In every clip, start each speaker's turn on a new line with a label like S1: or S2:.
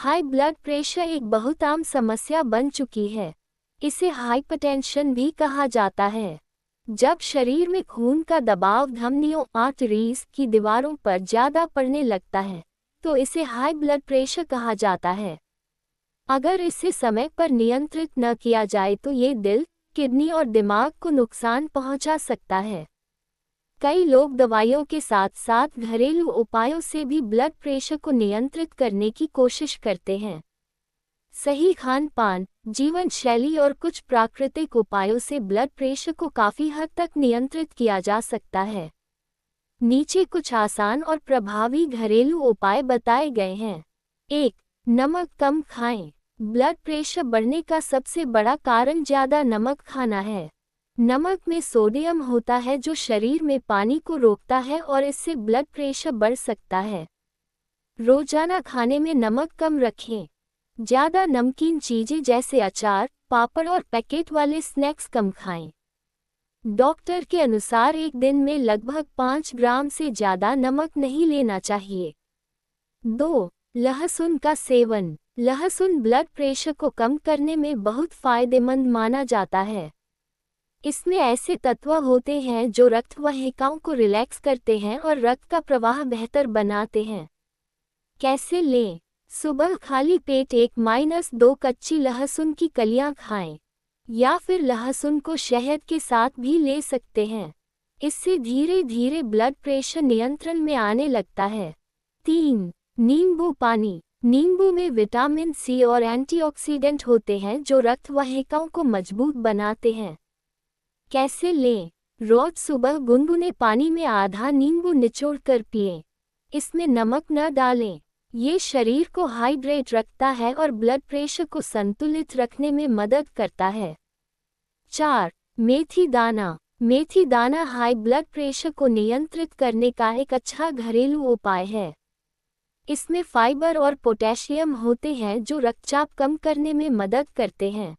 S1: High blood pressure एक बहुत आम समस्या बन चुकी है। इसे हाइपरटेंशन भी कहा जाता है। जब शरीर में खून का दबाव धमनियों आर्टरीज की दीवारों पर ज़्यादा पड़ने लगता है तो इसे हाई ब्लड प्रेशर कहा जाता है। अगर इसे समय पर नियंत्रित न किया जाए तो ये दिल, किडनी और दिमाग को नुकसान पहुंचा सकता है। कई लोग दवाइयों के साथ साथ घरेलू उपायों से भी ब्लड प्रेशर को नियंत्रित करने की कोशिश करते हैं। सही खान पान, जीवन शैली और कुछ प्राकृतिक उपायों से ब्लड प्रेशर को काफ़ी हद तक नियंत्रित किया जा सकता है। नीचे कुछ आसान और प्रभावी घरेलू उपाय बताए गए हैं। 1. नमक कम खाएं। ब्लड प्रेशर बढ़ने का सबसे बड़ा कारण ज़्यादा नमक खाना है। नमक में सोडियम होता है जो शरीर में पानी को रोकता है और इससे ब्लड प्रेशर बढ़ सकता है। रोजाना खाने में नमक कम रखें। ज़्यादा नमकीन चीज़ें जैसे अचार, पापड़ और पैकेट वाले स्नैक्स कम खाएं। डॉक्टर के अनुसार एक दिन में लगभग 5 ग्राम से ज़्यादा नमक नहीं लेना चाहिए। 2. लहसुन का सेवन। लहसुन ब्लड प्रेशर को कम करने में बहुत फायदेमंद माना जाता है। इसमें ऐसे तत्व होते हैं जो रक्त वाहिकाओं को रिलैक्स करते हैं और रक्त का प्रवाह बेहतर बनाते हैं। कैसे लें? सुबह खाली पेट 1-2 कच्ची लहसुन की कलियां खाएं, या फिर लहसुन को शहद के साथ भी ले सकते हैं। इससे धीरे धीरे ब्लड प्रेशर नियंत्रण में आने लगता है। 3. नींबू पानी। नींबू में विटामिन सी और एंटीऑक्सीडेंट होते हैं जो रक्त वाहिकाओं को मजबूत बनाते हैं। कैसे लें? रोज सुबह गुनगुने पानी में आधा नींबू निचोड़ कर पिएं। इसमें नमक न डालें। ये शरीर को हाइड्रेट रखता है और ब्लड प्रेशर को संतुलित रखने में मदद करता है। 4. मेथी दाना। मेथी दाना हाई ब्लड प्रेशर को नियंत्रित करने का एक अच्छा घरेलू उपाय है। इसमें फाइबर और पोटेशियम होते हैं जो रक्तचाप कम करने में मदद करते हैं।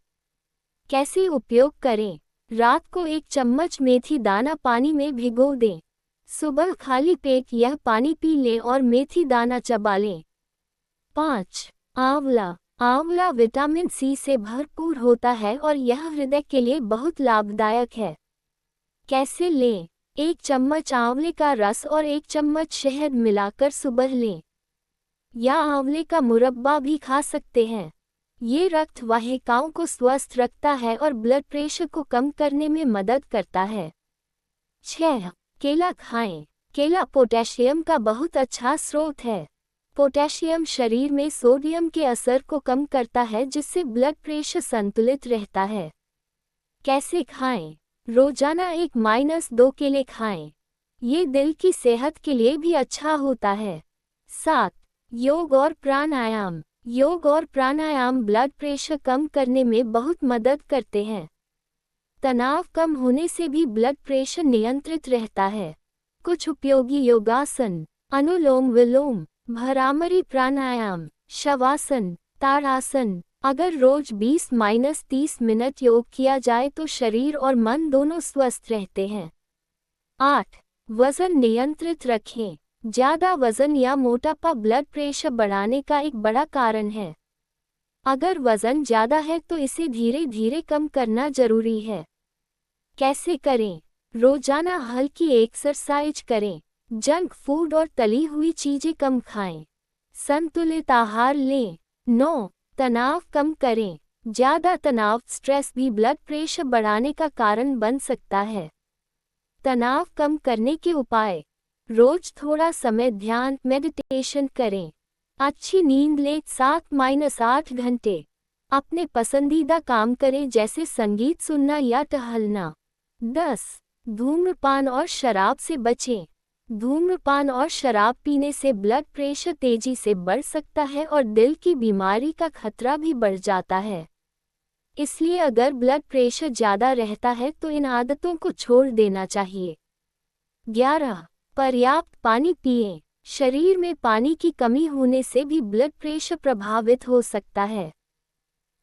S1: कैसे उपयोग करें? रात को 1 चम्मच मेथी दाना पानी में भिगो दें। सुबह खाली पेट यह पानी पी लें और मेथी दाना चबा लें। 5. आंवला। आंवला विटामिन सी से भरपूर होता है और यह हृदय के लिए बहुत लाभदायक है। कैसे लें? 1 चम्मच आंवले का रस और 1 चम्मच शहद मिलाकर सुबह लें, या आंवले का मुरब्बा भी खा सकते हैं। ये रक्त वाहिकाओं को स्वस्थ रखता है और ब्लड प्रेशर को कम करने में मदद करता है। 6. केला खाएं। केला पोटेशियम का बहुत अच्छा स्रोत है। पोटेशियम शरीर में सोडियम के असर को कम करता है जिससे ब्लड प्रेशर संतुलित रहता है। कैसे खाएं? रोजाना 1-2 केले खाएं। ये दिल की सेहत के लिए भी अच्छा होता है। 7. योग और प्राणायाम। योग और प्राणायाम ब्लड प्रेशर कम करने में बहुत मदद करते हैं। तनाव कम होने से भी ब्लड प्रेशर नियंत्रित रहता है। कुछ उपयोगी योगासन: अनुलोम विलोम, भ्रामरी प्राणायाम, शवासन, ताड़ासन। अगर रोज 20-30 मिनट योग किया जाए तो शरीर और मन दोनों स्वस्थ रहते हैं। 8. वजन नियंत्रित रखें। ज़्यादा वजन या मोटापा ब्लड प्रेशर बढ़ाने का एक बड़ा कारण है। अगर वजन ज़्यादा है तो इसे धीरे धीरे कम करना जरूरी है। कैसे करें? रोजाना हल्की एक्सरसाइज करें। जंक फूड और तली हुई चीज़ें कम खाएं। संतुलित आहार लें। 9. तनाव कम करें। ज़्यादा तनाव स्ट्रेस भी ब्लड प्रेशर बढ़ाने का कारण बन सकता है। तनाव कम करने के उपाय: रोज थोड़ा समय ध्यान मेडिटेशन करें। अच्छी नींद लें 7-8 घंटे। अपने पसंदीदा काम करें जैसे संगीत सुनना या टहलना। 10. धूम्रपान और शराब से बचें। धूम्रपान और शराब पीने से ब्लड प्रेशर तेजी से बढ़ सकता है और दिल की बीमारी का खतरा भी बढ़ जाता है। इसलिए अगर ब्लड प्रेशर ज़्यादा रहता है तो इन आदतों को छोड़ देना चाहिए। 11. पर्याप्त पानी पिएं। शरीर में पानी की कमी होने से भी ब्लड प्रेशर प्रभावित हो सकता है।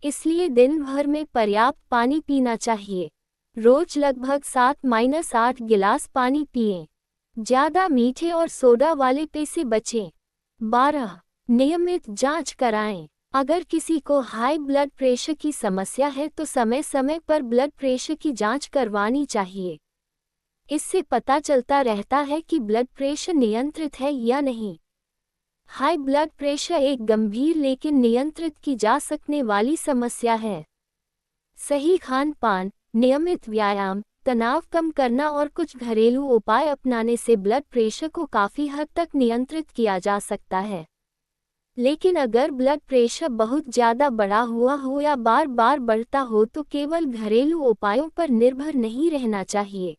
S1: इसलिए दिन भर में पर्याप्त पानी पीना चाहिए। रोज लगभग 7-8 गिलास पानी पिएं। ज़्यादा मीठे और सोडा वाले पेय से बचें। 12. नियमित जांच कराएं। अगर किसी को हाई ब्लड प्रेशर की समस्या है तो समय समय पर ब्लड प्रेशर की जांच करवानी चाहिए। इससे पता चलता रहता है कि ब्लड प्रेशर नियंत्रित है या नहीं। हाई ब्लड प्रेशर एक गंभीर लेकिन नियंत्रित की जा सकने वाली समस्या है। सही खान पान, नियमित व्यायाम, तनाव कम करना और कुछ घरेलू उपाय अपनाने से ब्लड प्रेशर को काफ़ी हद तक नियंत्रित किया जा सकता है। लेकिन अगर ब्लड प्रेशर बहुत ज़्यादा बढ़ा हुआ हो या बार बार बढ़ता हो तो केवल घरेलू उपायों पर निर्भर नहीं रहना चाहिए।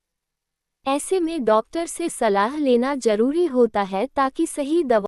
S1: ऐसे में डॉक्टर से सलाह लेना जरूरी होता है ताकि सही दवा